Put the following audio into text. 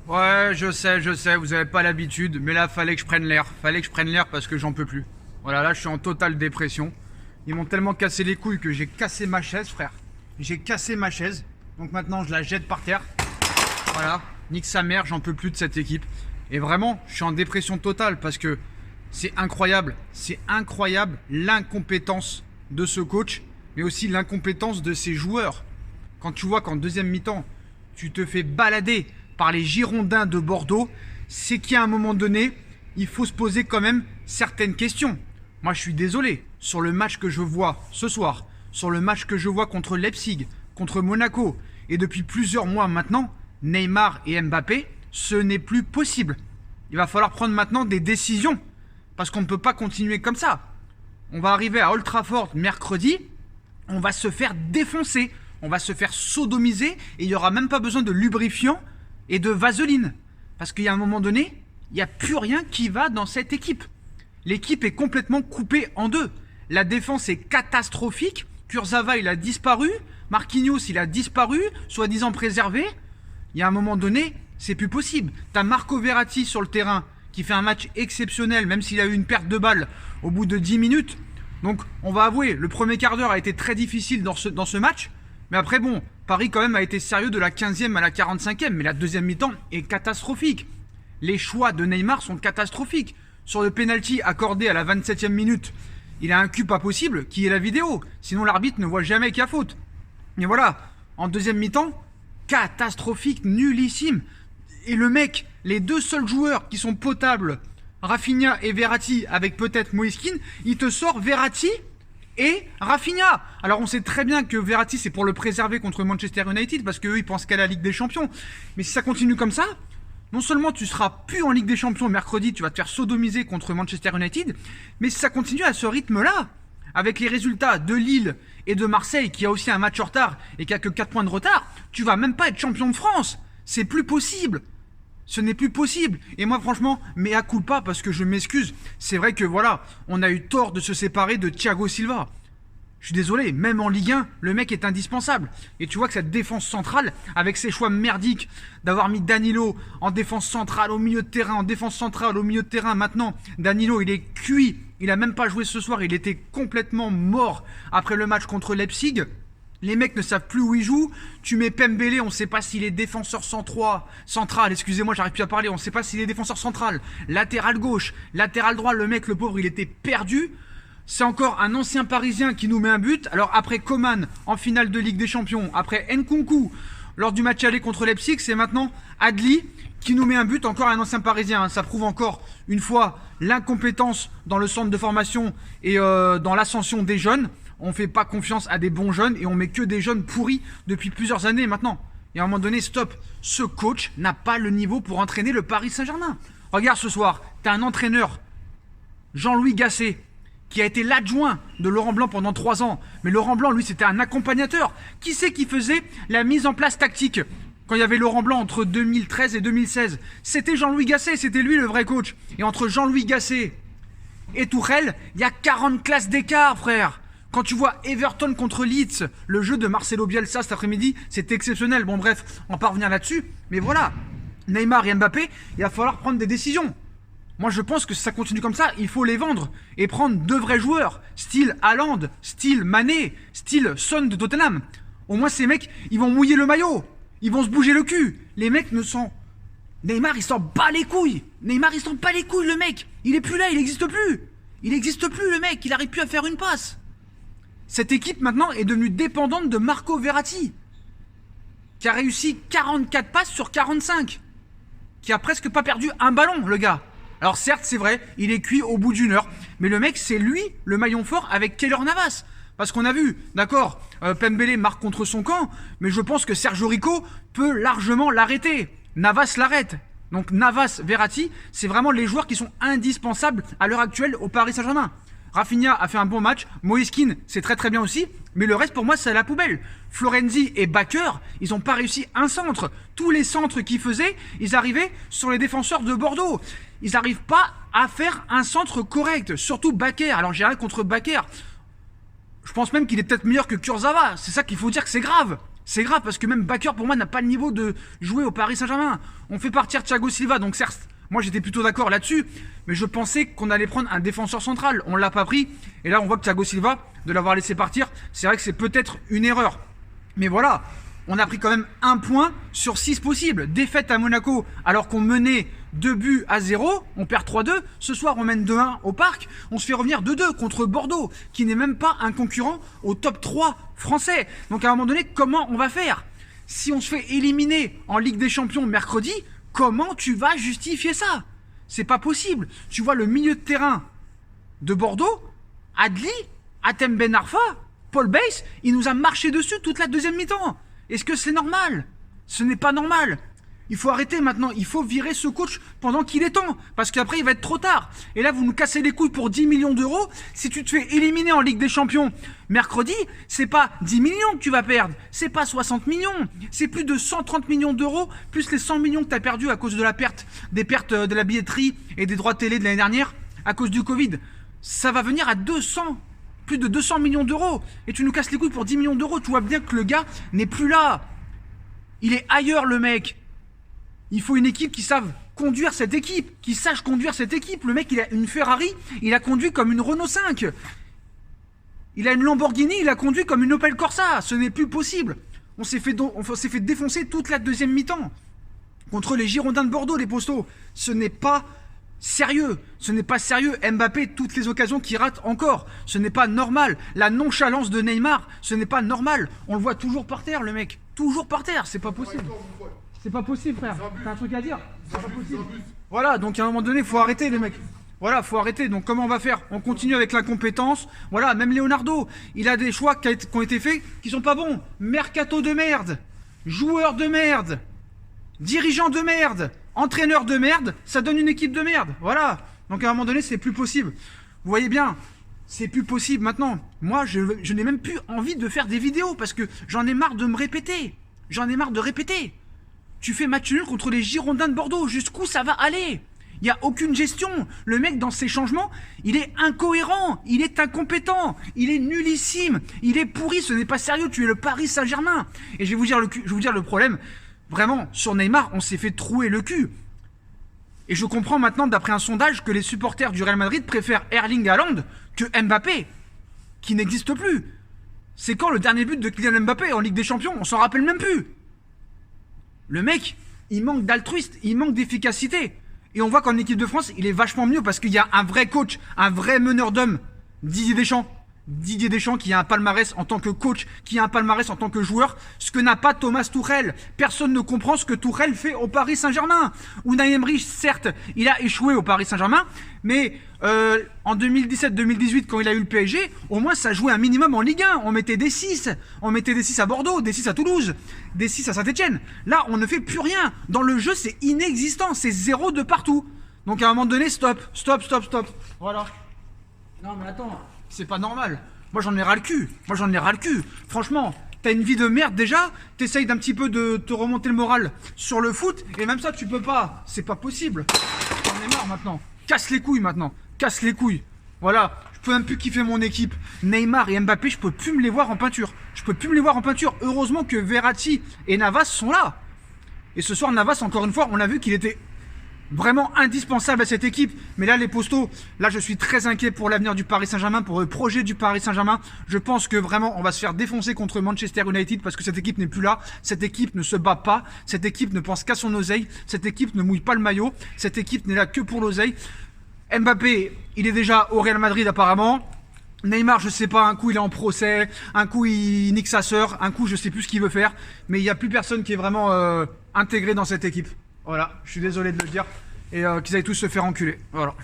Ouais, je sais, vous avez pas l'habitude, mais là, fallait que je prenne l'air. Fallait que je prenne l'air parce que j'en peux plus. Voilà, là, je suis en totale dépression. Ils m'ont tellement cassé les couilles que j'ai cassé ma chaise, frère. J'ai cassé ma chaise. Donc maintenant, je la jette par terre. Voilà, nique sa mère, j'en peux plus de cette équipe. Et vraiment, je suis en dépression totale parce que c'est incroyable l'incompétence de ce coach, mais aussi l'incompétence de ses joueurs. Quand tu vois qu'en deuxième mi-temps, tu te fais balader par les Girondins de Bordeaux, c'est qu'à un moment donné, il faut se poser quand même certaines questions. Moi, je suis désolé, sur le match que je vois ce soir, sur le match que je vois contre Leipzig, contre Monaco, et depuis plusieurs mois maintenant, Neymar et Mbappé, ce n'est plus possible. Il va falloir prendre maintenant des décisions, parce qu'on ne peut pas continuer comme ça. On va arriver à Old Trafford mercredi, on va se faire défoncer, on va se faire sodomiser, et il n'y aura même pas besoin de lubrifiant et de vaseline. Parce qu'il y a un moment donné, il n'y a plus rien qui va dans cette équipe. L'équipe est complètement coupée en deux. La défense est catastrophique. Kurzawa, il a disparu. Marquinhos, il a disparu, soi-disant préservé. Il y a un moment donné, c'est plus possible. T'as Marco Verratti sur le terrain qui fait un match exceptionnel, même s'il a eu une perte de balle au bout de 10 minutes. Donc, on va avouer, le premier quart d'heure a été très difficile dans ce match. Mais après, bon, Paris quand même a été sérieux de la 15e à la 45e. Mais la deuxième mi-temps est catastrophique. Les choix de Neymar sont catastrophiques. Sur le penalty accordé à la 27e minute, il a un cul pas possible, qui est la vidéo. Sinon l'arbitre ne voit jamais qu'il y a faute. Mais voilà, en deuxième mi-temps, catastrophique, nullissime. Et le mec, les deux seuls joueurs qui sont potables, Rafinha et Verratti, avec peut-être Moïse Kean, il te sort Verratti et Rafinha. Alors on sait très bien que Verratti c'est pour le préserver contre Manchester United parce qu'eux ils pensent qu'à la Ligue des Champions. Mais si ça continue comme ça, non seulement tu seras plus en Ligue des Champions mercredi, tu vas te faire sodomiser contre Manchester United, mais si ça continue à ce rythme-là, avec les résultats de Lille et de Marseille qui a aussi un match en retard et qui a que 4 points de retard, tu vas même pas être champion de France. C'est plus possible. Ce n'est plus possible. Et moi, franchement, mea culpa parce que je m'excuse. C'est vrai que voilà, on a eu tort de se séparer de Thiago Silva. Je suis désolé, même en Ligue 1, le mec est indispensable. Et tu vois que cette défense centrale, avec ses choix merdiques d'avoir mis Danilo en défense centrale au milieu de terrain, en défense centrale au milieu de terrain, maintenant, Danilo, il est cuit. Il a même pas joué ce soir, il était complètement mort après le match contre Leipzig. Les mecs ne savent plus où ils jouent. Tu mets Pembele, on ne sait pas s'il est défenseur central, excusez-moi, j'arrive plus à parler, on ne sait pas s'il est défenseur central, latéral gauche, latéral droit, le mec, le pauvre, il était perdu. C'est encore un ancien Parisien qui nous met un but. Alors après Coman en finale de Ligue des Champions, après Nkunku lors du match aller contre Leipzig, c'est maintenant Adli qui nous met un but, encore un ancien Parisien. Ça prouve encore une fois l'incompétence dans le centre de formation et dans l'ascension des jeunes. On fait pas confiance à des bons jeunes et on met que des jeunes pourris depuis plusieurs années maintenant. Et à un moment donné, stop. Ce coach n'a pas le niveau pour entraîner le Paris Saint-Germain. Regarde ce soir, t'as un entraîneur, Jean-Louis Gasset, qui a été l'adjoint de Laurent Blanc pendant 3 ans. Mais Laurent Blanc, lui, c'était un accompagnateur. Qui c'est qui faisait la mise en place tactique quand il y avait Laurent Blanc entre 2013 et 2016? C'était Jean-Louis Gasset, c'était lui le vrai coach. Et entre Jean-Louis Gasset et Tourelle, il y a 40 classes d'écart, frère. Quand tu vois Everton contre Leeds, le jeu de Marcelo Bielsa cet après-midi, c'est exceptionnel. Bon bref, on va pas revenir là-dessus. Mais voilà, Neymar et Mbappé, il va falloir prendre des décisions. Moi je pense que si ça continue comme ça, il faut les vendre et prendre 2 vrais joueurs, style Haaland, style Mané, style Son de Tottenham. Au moins ces mecs, ils vont mouiller le maillot, ils vont se bouger le cul. Les mecs ne sont... Neymar il s'en bat les couilles. Neymar il s'en bat les couilles le mec. Il est plus là, il n'existe plus. Il n'existe plus le mec, il n'arrive plus à faire une passe. Cette équipe maintenant est devenue dépendante de Marco Verratti, qui a réussi 44 passes sur 45, qui a presque pas perdu un ballon, le gars. Alors certes, c'est vrai, il est cuit au bout d'une heure, mais le mec, c'est lui le maillon fort avec Keylor Navas. Parce qu'on a vu, d'accord, Pembele marque contre son camp, mais je pense que Sergio Rico peut largement l'arrêter. Navas l'arrête. Donc Navas, Verratti, c'est vraiment les joueurs qui sont indispensables à l'heure actuelle au Paris Saint-Germain. Rafinha a fait un bon match, Moïse Kean c'est très très bien aussi, mais le reste pour moi c'est à la poubelle. Florenzi et Bakker, ils n'ont pas réussi un centre. Tous les centres qu'ils faisaient, ils arrivaient sur les défenseurs de Bordeaux. Ils n'arrivent pas à faire un centre correct, surtout Bakker. Alors j'ai rien contre Bakker, je pense même qu'il est peut-être meilleur que Kurzawa, c'est ça qu'il faut dire que c'est grave. C'est grave parce que même Bakker pour moi n'a pas le niveau de jouer au Paris Saint-Germain. On fait partir Thiago Silva, donc certes, moi j'étais plutôt d'accord là-dessus, mais je pensais qu'on allait prendre un défenseur central. On l'a pas pris, et là on voit que Thiago Silva, de l'avoir laissé partir, c'est vrai que c'est peut-être une erreur. Mais voilà, on a pris quand même 1 point sur 6 possibles. Défaite à Monaco alors qu'on menait 2-0, on perd 3-2. Ce soir, on mène 2-1 au Parc. On se fait revenir 2-2 contre Bordeaux, qui n'est même pas un concurrent au top 3 français. Donc à un moment donné, comment on va faire? Si on se fait éliminer en Ligue des Champions mercredi, comment tu vas justifier ça? C'est pas possible. Tu vois le milieu de terrain de Bordeaux, Adli, Hatem Ben Arfa, Paul Bass, il nous a marché dessus toute la deuxième mi-temps. Est-ce que c'est normal? Ce n'est pas normal. Il faut arrêter maintenant, il faut virer ce coach pendant qu'il est temps, parce qu'après il va être trop tard. Et là vous nous cassez les couilles pour 10 millions d'euros. Si tu te fais éliminer en Ligue des Champions mercredi, c'est pas 10 millions que tu vas perdre, c'est pas 60 millions, c'est plus de 130 millions d'euros, plus les 100 millions que tu as perdu à cause de la perte, des pertes de la billetterie et des droits télé de l'année dernière, à cause du Covid. Ça va venir à 200, plus de 200 millions d'euros. Et tu nous casses les couilles pour 10 millions d'euros, tu vois bien que le gars n'est plus là. Il est ailleurs le mec. Il faut une équipe qui sache conduire cette équipe, qui sache conduire cette équipe. Le mec, il a une Ferrari, il a conduit comme une Renault 5. Il a une Lamborghini, il a conduit comme une Opel Corsa. Ce n'est plus possible. On s'est fait défoncer toute la deuxième mi-temps. Contre les Girondins de Bordeaux, les Postaux. Ce n'est pas sérieux. Ce n'est pas sérieux. Mbappé, toutes les occasions qu'il rate encore. Ce n'est pas normal. La nonchalance de Neymar, ce n'est pas normal. On le voit toujours par terre, le mec. Toujours par terre. C'est pas possible. C'est pas possible, frère. T'as un truc à dire? C'est pas possible. Voilà, donc à un moment donné, faut arrêter, les mecs. Voilà, faut arrêter. Donc comment on va faire? On continue avec l'incompétence. Voilà, même Leonardo, il a des choix qui ont été faits qui sont pas bons. Mercato de merde, joueur de merde, dirigeant de merde, entraîneur de merde, ça donne une équipe de merde. Voilà. Donc à un moment donné, c'est plus possible. Vous voyez bien, c'est plus possible maintenant. Moi, je n'ai même plus envie de faire des vidéos parce que j'en ai marre de me répéter. J'en ai marre de répéter. Tu fais match nul contre les Girondins de Bordeaux. Jusqu'où ça va aller? Il n'y a aucune gestion. Le mec, dans ses changements, il est incohérent. Il est incompétent. Il est nullissime. Il est pourri. Ce n'est pas sérieux. Tu es le Paris Saint-Germain. Et je vais vous dire le problème. Vraiment, sur Neymar, on s'est fait trouer le cul. Et je comprends maintenant, d'après un sondage, que les supporters du Real Madrid préfèrent Erling Haaland que Mbappé, qui n'existe plus. C'est quand le dernier but de Kylian Mbappé en Ligue des Champions? On s'en rappelle même plus. Le mec, il manque d'altruisme, il manque d'efficacité. Et on voit qu'en équipe de France, il est vachement mieux parce qu'il y a un vrai coach, un vrai meneur d'hommes, Didier Deschamps. Didier Deschamps qui a un palmarès en tant que coach, qui a un palmarès en tant que joueur, ce que n'a pas Thomas Tuchel. Personne ne comprend ce que Tuchel fait au Paris Saint-Germain. Unai Emery, certes, il a échoué au Paris Saint-Germain, mais en 2017-2018, quand il a eu le PSG, au moins ça jouait un minimum en Ligue 1. On mettait des 6. On mettait des 6 à Bordeaux, des 6 à Toulouse, des 6 à Saint-Etienne. Là, on ne fait plus rien. Dans le jeu, c'est inexistant. C'est 0 de partout. Donc à un moment donné, stop. Voilà. Non mais attends, c'est pas normal. Moi j'en ai ras le cul. Franchement, t'as une vie de merde déjà. T'essayes d'un petit peu de te remonter le moral sur le foot. Et même ça, tu peux pas. C'est pas possible. J'en ai marre maintenant. Casse les couilles maintenant. Casse les couilles. Voilà. Je peux même plus kiffer mon équipe. Neymar et Mbappé, je peux plus me les voir en peinture. Heureusement que Verratti et Navas sont là. Et ce soir, Navas, encore une fois, on a vu qu'il était vraiment indispensable à cette équipe. Mais là, les Postaux, là, je suis très inquiet pour l'avenir du Paris Saint-Germain, pour le projet du Paris Saint-Germain. Je pense que vraiment, on va se faire défoncer contre Manchester United parce que cette équipe n'est plus là. Cette équipe ne se bat pas. Cette équipe ne pense qu'à son oseille. Cette équipe ne mouille pas le maillot. Cette équipe n'est là que pour l'oseille. Mbappé, il est déjà au Real Madrid apparemment. Neymar, je sais pas, un coup il est en procès, un coup il nique sa sœur, un coup je sais plus ce qu'il veut faire. Mais il n'y a plus personne qui est vraiment intégré dans cette équipe. Voilà, je suis désolé de le dire. Et qu'ils aillent tous se faire enculer. Voilà.